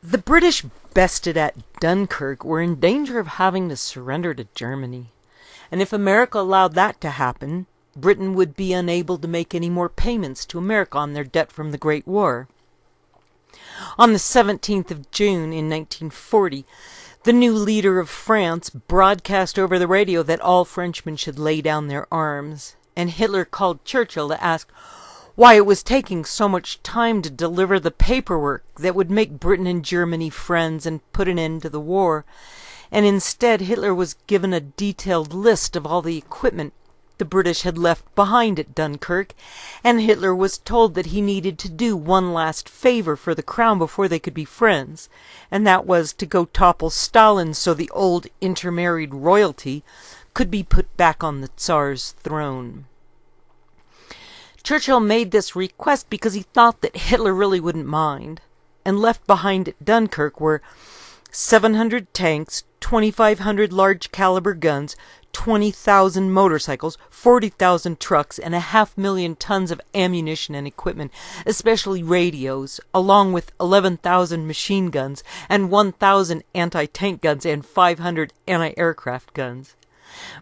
The British, bested at Dunkirk, were in danger of having to surrender to Germany. And if America allowed that to happen, Britain would be unable to make any more payments to America on their debt from the Great War. On the 17th of June in 1940, the new leader of France broadcast over the radio that all Frenchmen should lay down their arms, and Hitler called Churchill to ask why it was taking so much time to deliver the paperwork that would make Britain and Germany friends and put an end to the war. And instead, Hitler was given a detailed list of all the equipment the British had left behind at Dunkirk, and Hitler was told that he needed to do one last favor for the Crown before they could be friends, and that was to go topple Stalin so the old intermarried royalty could be put back on the Tsar's throne. Churchill made this request because he thought that Hitler really wouldn't mind, and left behind at Dunkirk were 700 tanks, 2,500 large-caliber guns, 20,000 motorcycles, 40,000 trucks, and 500,000 tons of ammunition and equipment, especially radios, along with 11,000 machine guns, and 1,000 anti-tank guns, and 500 anti-aircraft guns.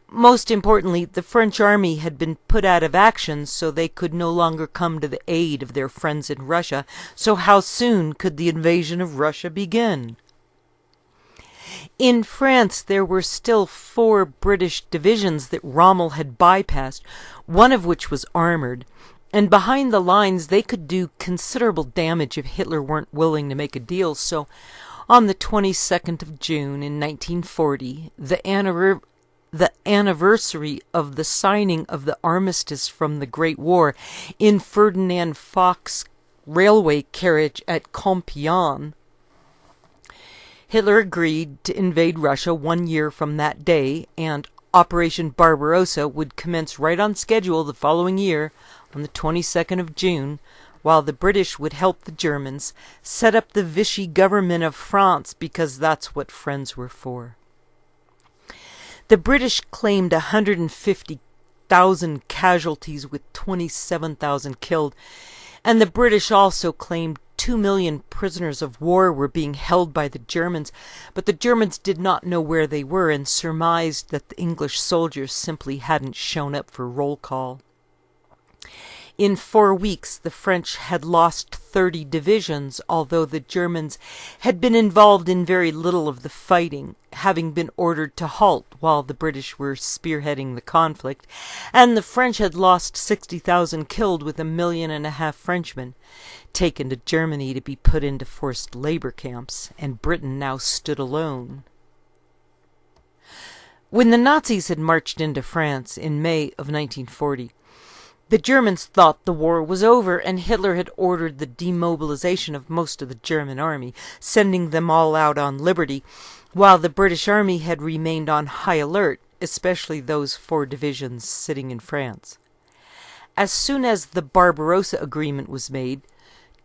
Most importantly, the French army had been put out of action, so they could no longer come to the aid of their friends in Russia. So how soon could the invasion of Russia begin? In France, there were still 4 British divisions that Rommel had bypassed, one of which was armored, and behind the lines they could do considerable damage if Hitler weren't willing to make a deal. So on the 22nd of June in 1940, the anniversary of the signing of the armistice from the Great War in Ferdinand Foch's railway carriage at Compiègne, Hitler agreed to invade Russia 1 year from that day, and Operation Barbarossa would commence right on schedule the following year, on the 22nd of June, while the British would help the Germans set up the Vichy government of France, because that's what friends were for. The British claimed 150,000 casualties with 27,000 killed, and the British also claimed 2 million prisoners of war were being held by the Germans, but the Germans did not know where they were and surmised that the English soldiers simply hadn't shown up for roll call. In 4 weeks, the French had lost 30 divisions, although the Germans had been involved in very little of the fighting, having been ordered to halt while the British were spearheading the conflict, and the French had lost 60,000 killed, with 1.5 million Frenchmen taken to Germany to be put into forced labor camps, and Britain now stood alone. When the Nazis had marched into France in May of 1940, the Germans thought the war was over, and Hitler had ordered the demobilization of most of the German army, sending them all out on liberty, while the British army had remained on high alert, especially those 4 divisions sitting in France. As soon as the Barbarossa Agreement was made,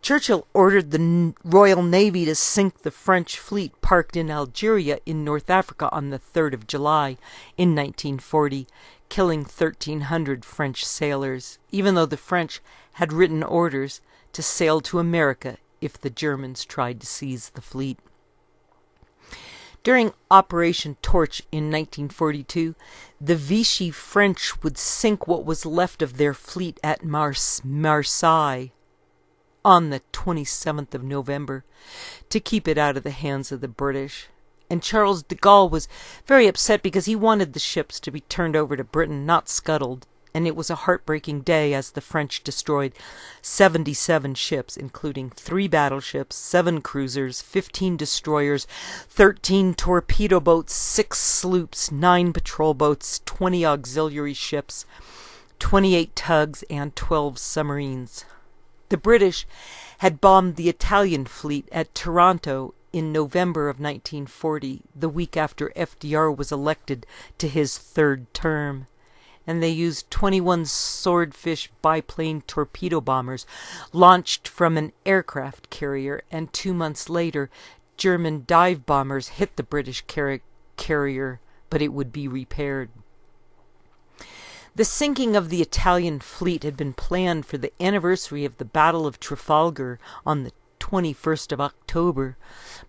Churchill ordered the Royal Navy to sink the French fleet parked in Algeria in North Africa on the 3rd of July in 1940, killing 1,300 French sailors, even though the French had written orders to sail to America if the Germans tried to seize the fleet. During Operation Torch in 1942, the Vichy French would sink what was left of their fleet at Marseille on the 27th of November to keep it out of the hands of the British. And Charles de Gaulle was very upset because he wanted the ships to be turned over to Britain, not scuttled. And it was a heartbreaking day as the French destroyed 77 ships, including 3 battleships, 7 cruisers, 15 destroyers, 13 torpedo boats, 6 sloops, 9 patrol boats, 20 auxiliary ships, 28 tugs, and 12 submarines. The British had bombed the Italian fleet at Taranto in November of 1940, the week after FDR was elected to his 3rd term, and they used 21 Swordfish biplane torpedo bombers launched from an aircraft carrier, and 2 months later German dive bombers hit the British carrier, but it would be repaired. The sinking of the Italian fleet had been planned for the anniversary of the Battle of Trafalgar on the 21st of October,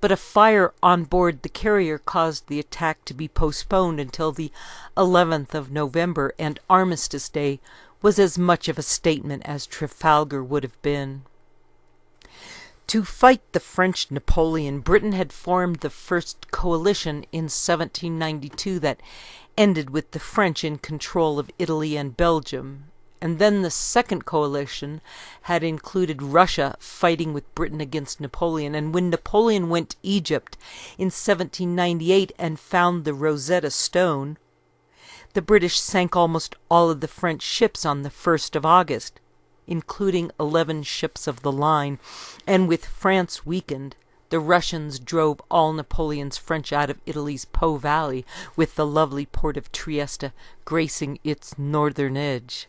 but a fire on board the carrier caused the attack to be postponed until the 11th of November, and Armistice Day was as much of a statement as Trafalgar would have been. To fight the French Napoleon, Britain had formed the first coalition in 1792 that ended with the French in control of Italy and Belgium, and then the second coalition had included Russia fighting with Britain against Napoleon. And when Napoleon went to Egypt in 1798 and found the Rosetta Stone, the British sank almost all of the French ships on the 1st of August, including 11 ships of the line, and with France weakened, the Russians drove all Napoleon's French out of Italy's Po Valley, with the lovely port of Trieste gracing its northern edge.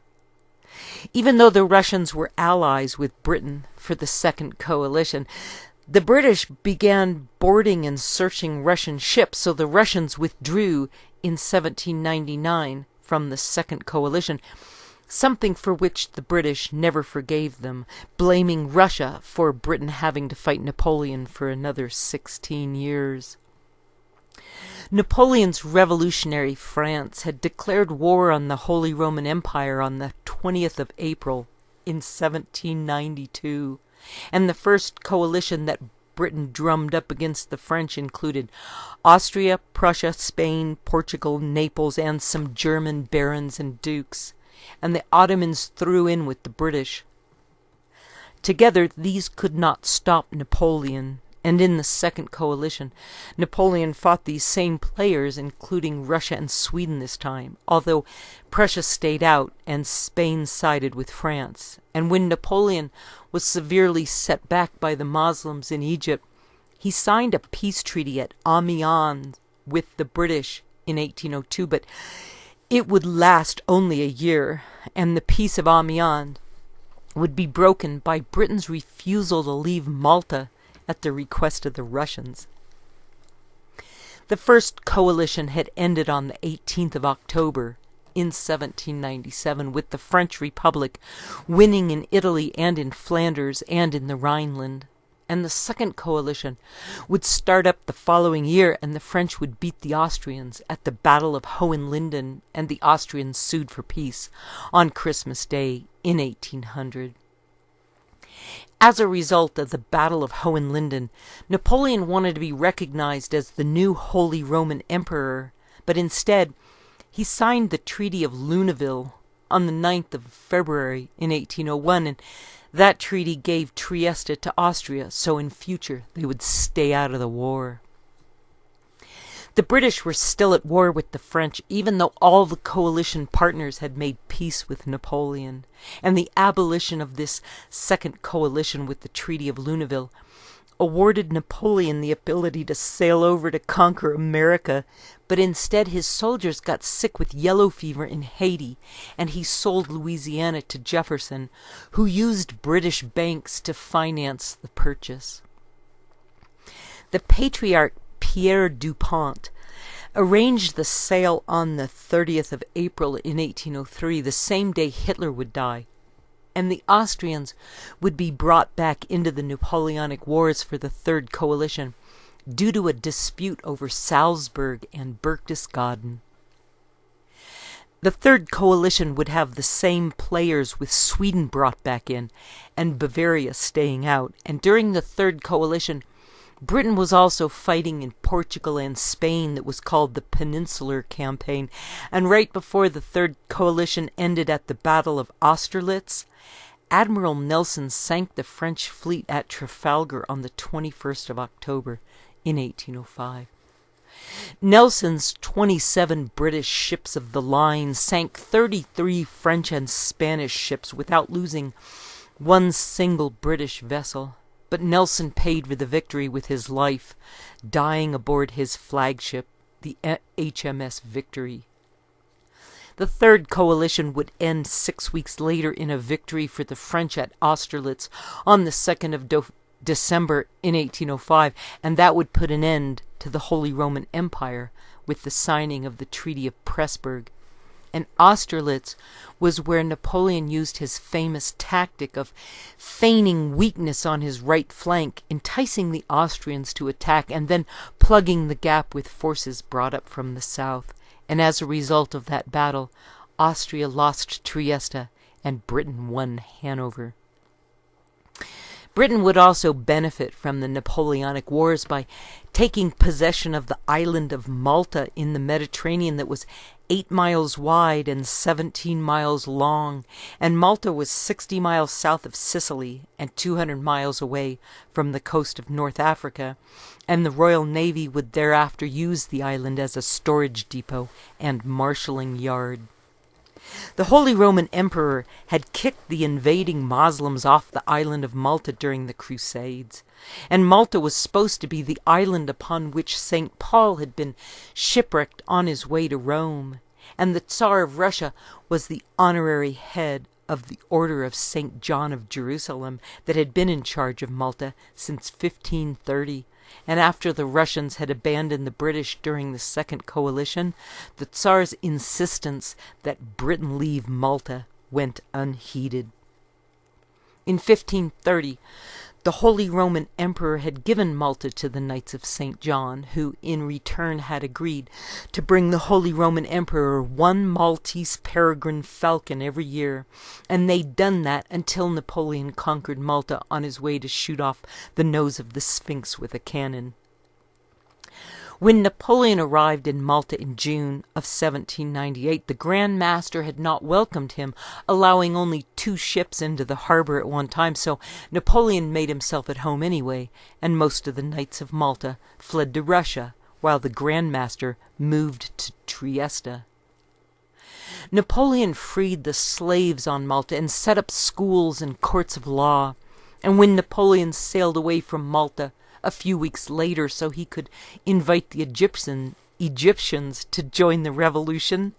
Even though the Russians were allies with Britain for the second coalition, the British began boarding and searching Russian ships, so the Russians withdrew in 1799 from the second coalition, something for which the British never forgave them, blaming Russia for Britain having to fight Napoleon for another 16 years. Napoleon's revolutionary France had declared war on the Holy Roman Empire on the 20th of April in 1792, and the first coalition that Britain drummed up against the French included Austria, Prussia, Spain, Portugal, Naples, and some German barons and dukes, and the Ottomans threw in with the British. Together, these could not stop Napoleon, and in the second coalition, Napoleon fought these same players, including Russia and Sweden this time, although Prussia stayed out and Spain sided with France. And when Napoleon was severely set back by the Muslims in Egypt, he signed a peace treaty at Amiens with the British in 1802, but it would last only a year, and the Peace of Amiens would be broken by Britain's refusal to leave Malta at the request of the Russians. The first coalition had ended on the 18th of October in 1797, with the French Republic winning in Italy and in Flanders and in the Rhineland. And the second coalition would start up the following year, and the French would beat the Austrians at the Battle of Hohenlinden, and the Austrians sued for peace on Christmas Day in 1800. As a result of the Battle of Hohenlinden, Napoleon wanted to be recognized as the new Holy Roman Emperor, but instead he signed the Treaty of Luneville on the 9th of February in 1801, and that treaty gave Trieste to Austria, so in future they would stay out of the war. The British were still at war with the French, even though all the coalition partners had made peace with Napoleon, and the abolition of this second coalition with the Treaty of Luneville awarded Napoleon the ability to sail over to conquer America, but instead his soldiers got sick with yellow fever in Haiti, and he sold Louisiana to Jefferson, who used British banks to finance the purchase. The Patriarch Pierre Dupont arranged the sale on the 30th of April in 1803, the same day Hitler would die, and the Austrians would be brought back into the Napoleonic Wars for the Third Coalition due to a dispute over Salzburg and Berchtesgaden. The Third Coalition would have the same players, with Sweden brought back in and Bavaria staying out, and during the Third Coalition, Britain was also fighting in Portugal and Spain that was called the Peninsular Campaign, and right before the Third Coalition ended at the Battle of Austerlitz, Admiral Nelson sank the French fleet at Trafalgar on the 21st of October in 1805. Nelson's 27 British ships of the line sank 33 French and Spanish ships without losing one single British vessel. But Nelson paid for the victory with his life, dying aboard his flagship, the HMS Victory. The Third Coalition would end 6 weeks later in a victory for the French at Austerlitz on the 2nd of December in 1805, and that would put an end to the Holy Roman Empire with the signing of the Treaty of Pressburg and Austerlitz was where Napoleon used his famous tactic of feigning weakness on his right flank, enticing the Austrians to attack, and then plugging the gap with forces brought up from the south. And as a result of that battle, Austria lost Trieste and Britain won Hanover. Britain would also benefit from the Napoleonic Wars by taking possession of the island of Malta in the Mediterranean that was 8 miles wide and 17 miles long, and Malta was 60 miles south of Sicily and 200 miles away from the coast of North Africa, and the Royal Navy would thereafter use the island as a storage depot and marshalling yard. The Holy Roman Emperor had kicked the invading Muslims off the island of Malta during the Crusades, and Malta was supposed to be the island upon which St. Paul had been shipwrecked on his way to Rome, and the Tsar of Russia was the honorary head of the Order of St. John of Jerusalem that had been in charge of Malta since 1530. And after the Russians had abandoned the British during the Second Coalition, the Tsar's insistence that Britain leave Malta went unheeded. In 1530, the Holy Roman Emperor had given Malta to the Knights of St. John, who in return had agreed to bring the Holy Roman Emperor one Maltese peregrine falcon every year, and they'd done that until Napoleon conquered Malta on his way to shoot off the nose of the Sphinx with a cannon. When Napoleon arrived in Malta in June of 1798, the Grand Master had not welcomed him, allowing only 2 ships into the harbor at one time, so Napoleon made himself at home anyway, and most of the Knights of Malta fled to Russia, while the Grand Master moved to Trieste. Napoleon freed the slaves on Malta and set up schools and courts of law, and when Napoleon sailed away from Malta a few weeks later so he could invite the Egyptians to join the revolution,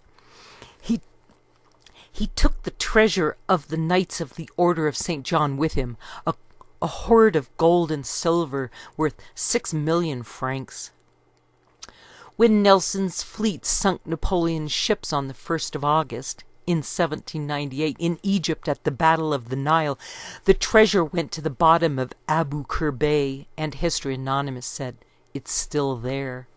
he took the treasure of the Knights of the Order of St. John with him, a hoard of gold and silver worth 6 million francs. When Nelson's fleet sunk Napoleon's ships on the 1st of August, in 1798, in Egypt at the Battle of the Nile, the treasure went to the bottom of Abu Qir Bay, and History Anonymous said, "It's still there."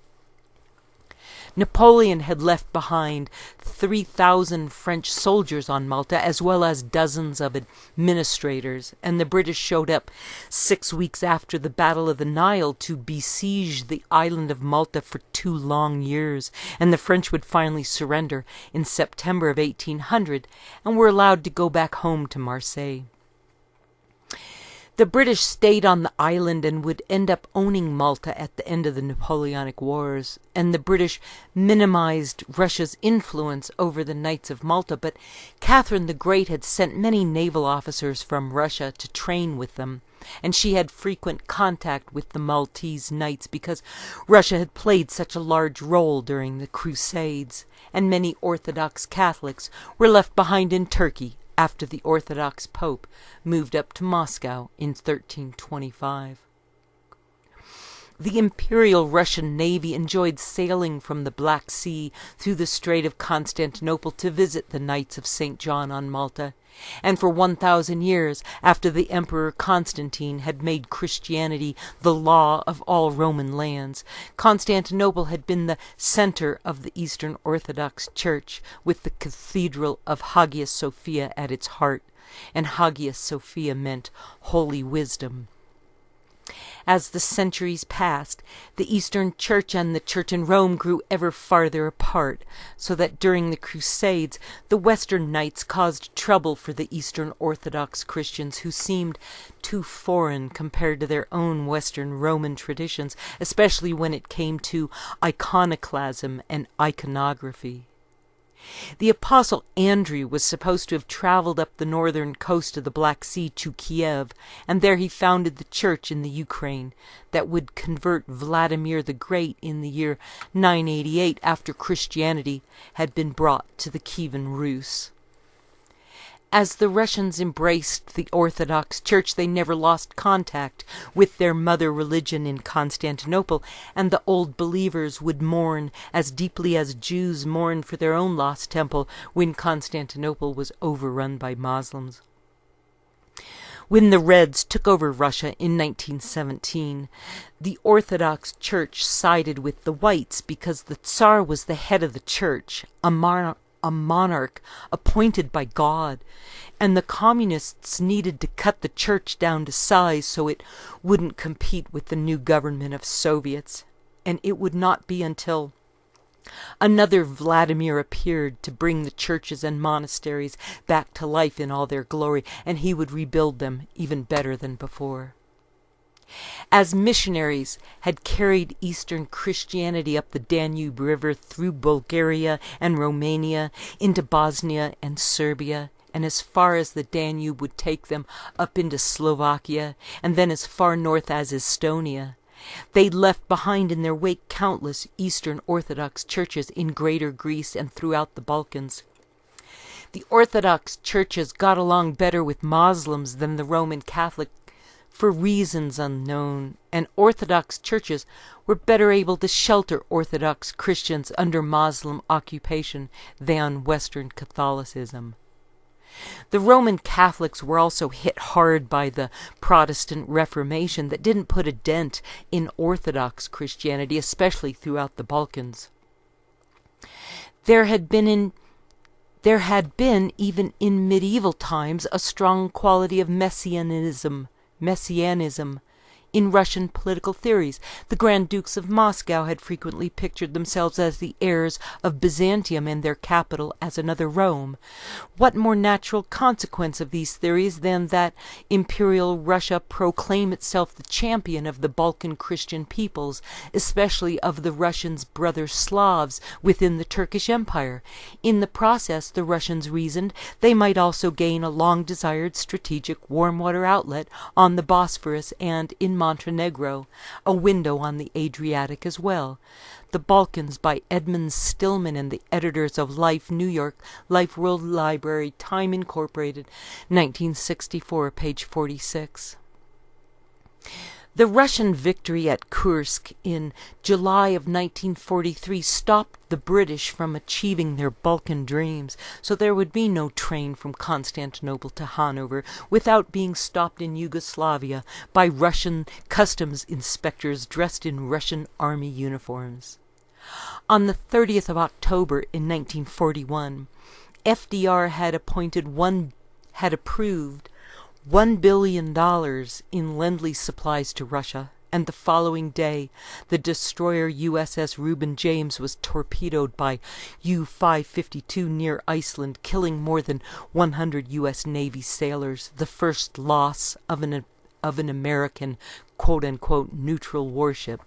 Napoleon had left behind 3,000 French soldiers on Malta, as well as dozens of administrators, and the British showed up 6 weeks after the Battle of the Nile to besiege the island of Malta for 2 long years, and the French would finally surrender in September of 1800 and were allowed to go back home to Marseille. The British stayed on the island and would end up owning Malta at the end of the Napoleonic Wars, and the British minimized Russia's influence over the Knights of Malta, but Catherine the Great had sent many naval officers from Russia to train with them, and she had frequent contact with the Maltese Knights because Russia had played such a large role during the Crusades, and many Orthodox Catholics were left behind in Turkey after the Orthodox Pope moved up to Moscow in 1325. The Imperial Russian Navy enjoyed sailing from the Black Sea through the Strait of Constantinople to visit the Knights of St. John on Malta, and for 1,000 years after the Emperor Constantine had made Christianity the law of all Roman lands, Constantinople had been the center of the Eastern Orthodox Church, with the Cathedral of Hagia Sophia at its heart, and Hagia Sophia meant holy wisdom. As the centuries passed, the Eastern Church and the Church in Rome grew ever farther apart, so that during the Crusades, the Western Knights caused trouble for the Eastern Orthodox Christians who seemed too foreign compared to their own Western Roman traditions, especially when it came to iconoclasm and iconography. The Apostle Andrew was supposed to have traveled up the northern coast of the Black Sea to Kiev, and there he founded the church in the Ukraine that would convert Vladimir the Great in the year 988 after Christianity had been brought to the Kievan Rus. As the Russians embraced the Orthodox Church, they never lost contact with their mother religion in Constantinople, and the old believers would mourn as deeply as Jews mourned for their own lost temple when Constantinople was overrun by Muslims. When the Reds took over Russia in 1917, the Orthodox Church sided with the Whites because the Tsar was the head of the church, a monarch appointed by God, and the communists needed to cut the church down to size so it wouldn't compete with the new government of Soviets. And it would not be until another Vladimir appeared to bring the churches and monasteries back to life in all their glory, and he would rebuild them even better than before. As missionaries had carried Eastern Christianity up the Danube River through Bulgaria and Romania into Bosnia and Serbia, and as far as the Danube would take them up into Slovakia, and then as far north as Estonia, they left behind in their wake countless Eastern Orthodox churches in Greater Greece and throughout the Balkans. The Orthodox churches got along better with Muslims than the Roman Catholic for reasons unknown, and Orthodox churches were better able to shelter Orthodox Christians under Muslim occupation than Western Catholicism. The Roman Catholics were also hit hard by the Protestant Reformation that didn't put a dent in Orthodox Christianity, especially throughout the Balkans. There had been even in medieval times a strong quality of messianism in Russian political theories. The Grand Dukes of Moscow had frequently pictured themselves as the heirs of Byzantium and their capital as another Rome. What more natural consequence of these theories than that Imperial Russia proclaim itself the champion of the Balkan Christian peoples, especially of the Russians' brother Slavs within the Turkish Empire? In the process, the Russians reasoned, they might also gain a long-desired strategic warm-water outlet on the Bosphorus and in Montenegro, a window on the Adriatic as well. The Balkans by Edmund Stillman and the editors of Life, New York, Life World Library, Time Incorporated, 1964, page 46. The Russian victory at Kursk in July of 1943 stopped the British from achieving their Balkan dreams, so there would be no train from Constantinople to Hanover without being stopped in Yugoslavia by Russian customs inspectors dressed in Russian army uniforms. On the 30th of October in 1941, FDR had approved $1 billion in Lend-Lease supplies to Russia, and the following day the destroyer USS Reuben James was torpedoed by U-552 near Iceland, killing more than 100 U.S. Navy sailors, the first loss of an American quote-unquote neutral warship.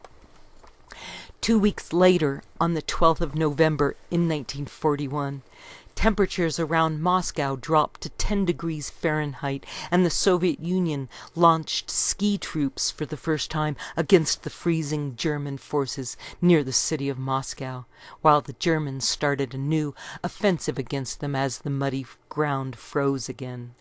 2 weeks later, on the 12th of November in 1941, temperatures around Moscow dropped to 10 degrees Fahrenheit, and the Soviet Union launched ski troops for the first time against the freezing German forces near the city of Moscow, while the Germans started a new offensive against them as the muddy ground froze again.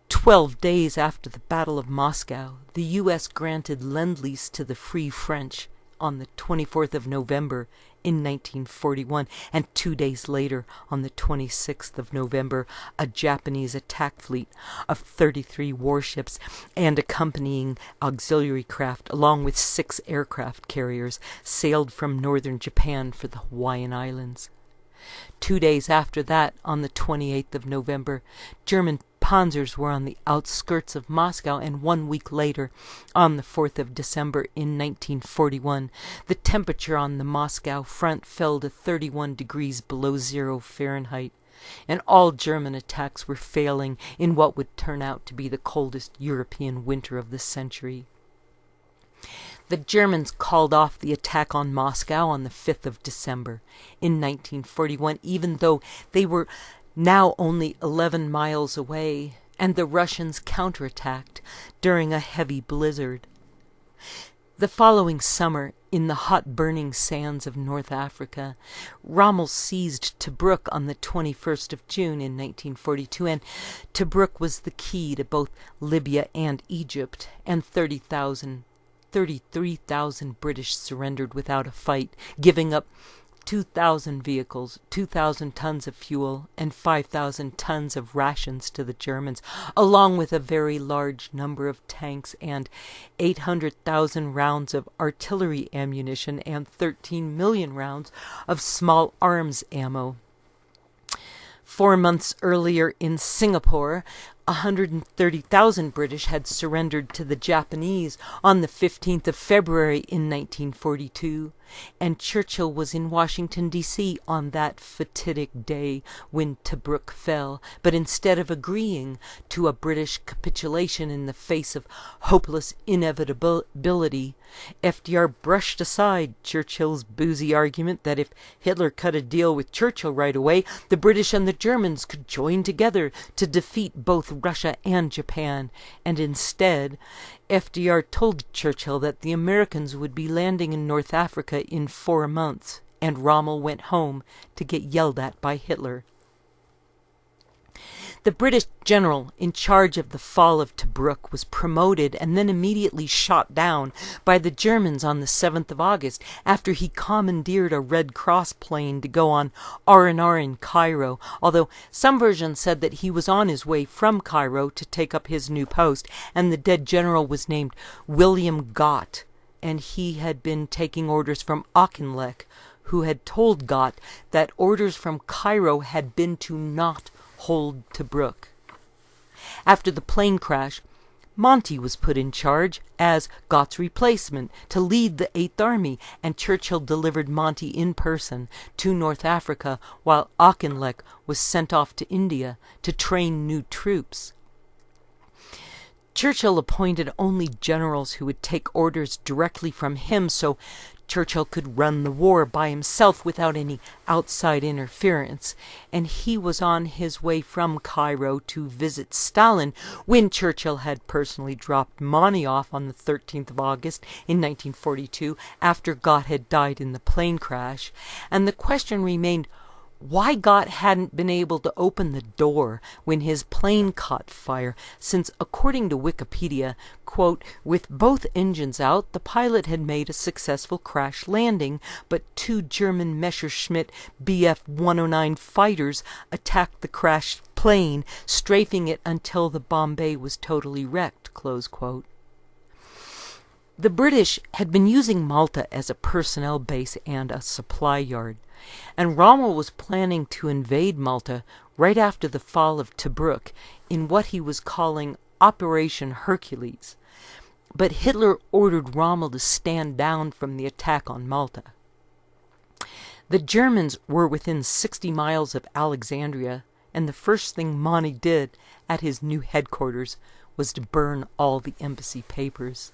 12 days after the Battle of Moscow, the U.S. granted Lend-Lease to the Free French on the 24th of November in 1941, and 2 days later, on the 26th of November, a Japanese attack fleet of 33 warships and accompanying auxiliary craft, along with 6 aircraft carriers, sailed from northern Japan for the Hawaiian Islands. 2 days after that, on the 28th of November, German panzers were on the outskirts of Moscow, and 1 week later, on the 4th of December in 1941, the temperature on the Moscow front fell to 31 degrees below 0 Fahrenheit, and all German attacks were failing in what would turn out to be the coldest European winter of the century. The Germans called off the attack on Moscow on the 5th of December in 1941, even though they were now only 11 miles away, and the Russians counterattacked during a heavy blizzard. The following summer, in the hot burning sands of North Africa, Rommel seized Tobruk on the 21st of June in 1942, and Tobruk was the key to both Libya and Egypt, and 33,000 British surrendered without a fight, giving up 2,000 vehicles, 2,000 tons of fuel, and 5,000 tons of rations to the Germans, along with a very large number of tanks and 800,000 rounds of artillery ammunition and 13 million rounds of small arms ammo. 4 months earlier in Singapore, 130,000 British had surrendered to the Japanese on the 15th of February in 1942, and Churchill was in Washington, D.C. on that fatidic day when Tobruk fell, but instead of agreeing to a British capitulation in the face of hopeless inevitability, FDR brushed aside Churchill's boozy argument that if Hitler cut a deal with Churchill right away, the British and the Germans could join together to defeat both Russia and Japan, and instead, FDR told Churchill that the Americans would be landing in North Africa in 4 months, and Rommel went home to get yelled at by Hitler. The British general in charge of the fall of Tobruk was promoted and then immediately shot down by the Germans on the 7th of August after he commandeered a Red Cross plane to go on R&R in Cairo, although some versions said that he was on his way from Cairo to take up his new post, and the dead general was named William Gott, and he had been taking orders from Auchinleck, who had told Gott that orders from Cairo had been to not hold Tobruk. After the plane crash, Monty was put in charge as Gott's replacement to lead the 8th Army, and Churchill delivered Monty in person to North Africa while Auchinleck was sent off to India to train new troops. Churchill appointed only generals who would take orders directly from him, so Churchill could run the war by himself without any outside interference, and he was on his way from Cairo to visit Stalin when Churchill had personally dropped Monty off on the 13th of August in 1942 after Gott had died in the plane crash, and the question remained why Gott hadn't been able to open the door when his plane caught fire, since, according to Wikipedia, quote, with both engines out, the pilot had made a successful crash landing, but 2 German Messerschmitt Bf-109 fighters attacked the crashed plane, strafing it until the Bombay was totally wrecked, close quote. The British had been using Malta as a personnel base and a supply yard, and Rommel was planning to invade Malta right after the fall of Tobruk in what he was calling Operation Hercules. But Hitler ordered Rommel to stand down from the attack on Malta. The Germans were within 60 miles of Alexandria, and the first thing Monty did at his new headquarters was to burn all the embassy papers.